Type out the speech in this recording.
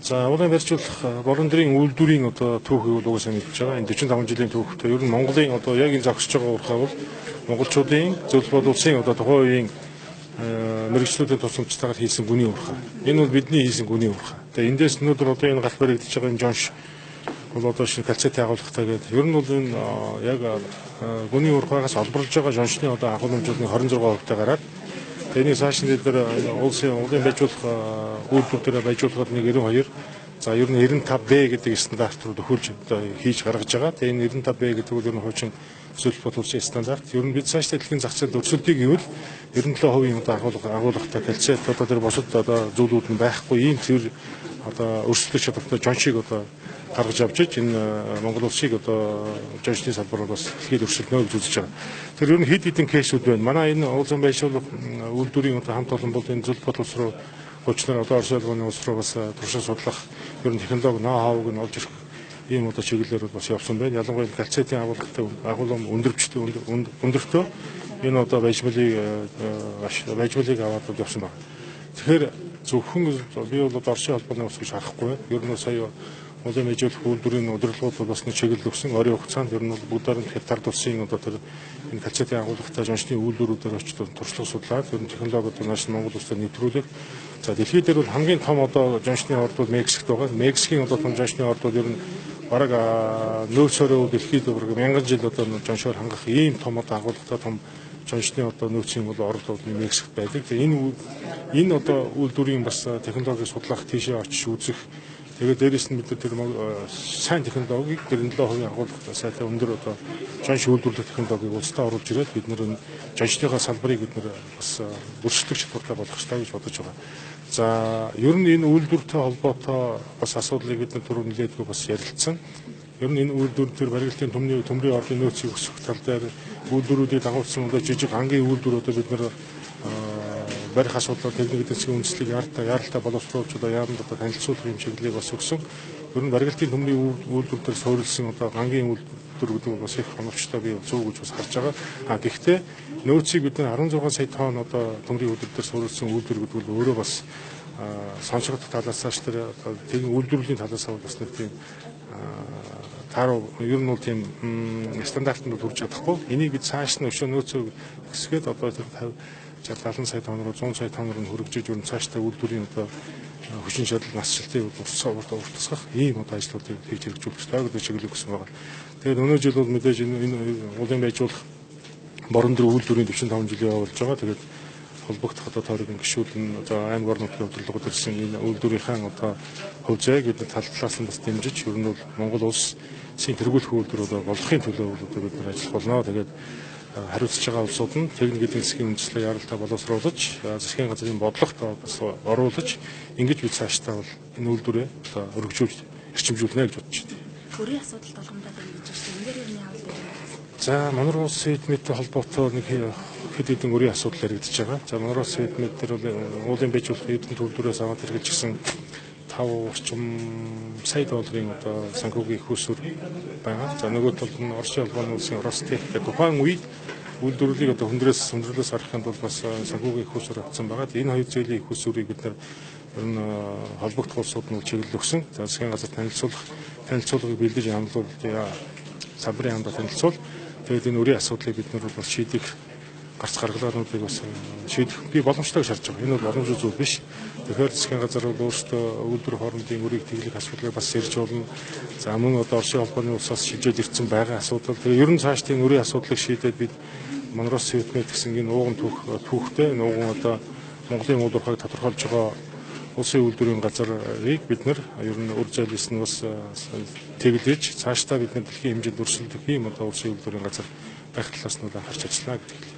За улаан барьжуулах борон дэрийн үйлдвэрийн одоо түүхийг угаасаа мэдж байгаа. Энэ 45 жилийн түүхтэй ер нь Монголын одоо яг энэ зогсож байгаа урхаа бол монголчуудын зөвлөл бол улсын одоо тухайн үеийн мэрэгчлүүдийн тусламжтайгаар хийсэн гүний урхаа. Энэ бол бидний хийсэн гүний урхаа. Тэгээ эндээс өнөөдөр одоо энэ галт баригдаж байгаа энэ жонш бол одоо шинэ калцетын агуулгатай гэдэг. Ер нь бол энэ яг гүний урхаагаас олборлож байгаа жоншны одоо агуулмжуудын 26% гараад энийг цааш нь дээр улсын улаан барьжуулах үйлдвэр дээр барьжуулахад нэг 92. За ер нь 95B гэдэг стандарт руу төхөөлж одоо хийж гаргаж байгаа. Тэгээ энэ 95B гэдэг нь ер нь хуучин зөвлөл бол улсын стандарт. Ер нь бид цаашдаа дэлхийн зах зээлд өрсөлдөж ивэл 97% одоо агуулгатай калцет одоо тэр босод одоо зүйлүүд нь байхгүй ийм тэр одоо өрсөлдөх чадвартай жоншийг одоо гаргаж авч иж энэ Монгол улсыг одоо жоншны салбараар бас дэлхийд өрсөлдөнө гэж үзэж байгаа. Тэр ер нь хэд хэдэн кейсүүд байна. Манай энэ улсын байшуулах үйлдвэрийн одоо хамт олон бол энэ зөвлөл боловс руу гочноор одоо Орос улсын улс руу бас туршиж судлах ер нь технологи ноу-хауг нь олж ирэх ийм одоо чиглэлээр бас явсан байна. Ялангуяа калцетын агуулгын өндөртөө энэ одоо байжмалыг аваад явсан байна. Тэгэхээр зөвхөн би бол Оросын холбооны ус гэж харахгүй байна. Ер нь сая улаан барьжуулах үйлдвэрийн удирдлагууд бол бас нэг чиглэл өгсөн. Оройн хугацаанд ер нь бол бүгдээр нь хятад улсын одоо тэр энэ калцетын агуулгатай жоншны үйлдвэрүүдээр очиж туршлага судлаад ер нь технологиуд нааш Монгол улсад нэвтрүүлэх. За дэлхийд дээр бол хамгийн том одоо жоншны орд бол Мексикт байгаа. Мексикийн одоо том жоншны орд бол ер нь бараг нөөцөөрөө дэлхийд бараг 1000 жил одоо жоншоор хангах ийм том одоо агуулгатай том жоншны одоо нөөцийн бол орд бол Мексикт байдаг. Тэгээ энэ одоо үйлдвэрийн бас технологиг судлах тийшээ очиж үзэх. Тэгээд дээрэс нь бид тэр сайн технологиг 97% агуулгатай сайтай өндөр одоо жонш үйлдвэрлэх технологиг улстай оруулж ирээд бид нэр жоншныхаа салбарыг бид нэр бас өрсөлдөх чадвартай болгох хэрэгтэй гэж бодож байгаа. За ер нь энэ үйлдвэртэй холбоотой бас асуудлыг бид түрүү нэлээдгүй бас ярилцсан. Ер нь энэ үйлдвэр төр барилгын төмрийн ордын нөөцийг өсгөх тал дээр үйлдвэрүүдийг дагуулсан одоо жижиг ангийн үйлдвэр одоо бид нэр барих асуудал техник эдийн засгийн үндэслэлийг яаралтай боловсруулж одоо яамд одоо танилцуулах юм чиглэлийг бас өгсөн. Ер нь барилгын төмрийн үйлдвэр төр суурилсан одоо ангийн үйлдвэр гэдэг нь бас их оновчтой би зөв гэж бас харж байгаа. Гэхдээ нөөцийг бид 16 сая тонн одоо төмрийн үйлдвэр төр суурилсан үйлдвэр гэдэг нь өөрөө бас сонсогдох талаас нь тэр техник үйлдвэрлэлийн талаас нь бас нэг тийм тааруу ер нь бол тийм стандартанд хүрч чадахгүй. Энийг бид цааш нь өшөө нөөцөө хэсгээд одоо тэр 50 70 сая тонн руу 100 сая тонн руу хөргөжж ер нь цаашдаа үйлдвэрийн одоо хүчин чадал насжилтын уртасгах ийм одоо ажлуудыг хийж хэрэгжүүлэх хэрэгтэй гэдэг чиглэл өгсөн байна. Тэгээд өнөө жил бол мэдээж энэ улаан барьжуулах борон дэр үйлдвэрийн 45 жилийн явуулж байгаа. Тэгээд холбогдох одоо тойрог гишүүдэн одоо аймаг орон нутгийн удирдлагууд ирсэн энэ үйлдвэрийн одоо хөвзөөг бид тал талаас нь бас дэмжиж ер нь бол Монгол улсын тэргүүлэх үйлдвэр одоо болохын төлөө одоо бид ажиллах болно. Тэгээд хариуцж байгаа улсууд нь техник эдийн засгийн үндэслэлийг яралтай боловсруулж, засгийн газрын бодлогот бас оруулж, ингэж бид цаашдаа бол энэ үйлдвэрээ одоо өргөжүүлж, эрчимжүүлнэ гэж бодож байна. Бүрийн асуудал болгоомжтой байна гэж байна. Энд дээр юу яавал бэ? За, манай улсын эдмиттэй холбоотой нэг хэд хэдэн өрийн асуудал яригдж байгаа. За, манай улсын эдмит дээр бол уулын bijүүлэх эдийн төлбөрөөс аваад хэрэгжилсэн 5 орчим сая долларын одоо санхүүгийн их усүр байгаа. За нөгөө тал нь Оросын холбооны улсын Ростех гэх тухайн үед үйлдвэрлэлийг одоо хүндрэлээс гаргахын тулд бас санхүүгийн их усүр авсан байгаа. Энэ хоёр зүйлийн их усүрийг бид нар ер нь холбогдох улсууд нь чиглэл өгсөн. За засгийн газар танилцуулгыг бэлдэж хандуулж салбарын хамт танилцуул. Тэгээд энэ өрийн асуудлыг бид нар бас шийдэх гарц гаргалгаануудыг бас шийдэх би боломжтой гэж харж байгаа. Энэ бол боломжтой зүйл биш. Тэгэхээр засгийн газар бол өөрсдөө үйлдвэр хоорондын өрийг тэглэх асуудлыг бас ирж болно. За мөн одоо Оросын холбооны улсаас шийдэж ирсэн байгаа асуудал. Тэгээ ер нь цааш тийм өрийн асуудлыг шийдээд бид Монрос Сэтмэт гэсэн энэ ууган түүхтэй ууган одоо Монголын үйлдвэрийг тодорхойлж байгаа улсын үйлдвэрийн газрыг бид нар ер нь үр зайлс нь бас тэглэж цаашдаа бид нар дэлхийн хэмжээнд өрсөлдөх юм одоо улсын үйлдвэрийн газар байх талаас нь анхаарч ажиллана гэдэг.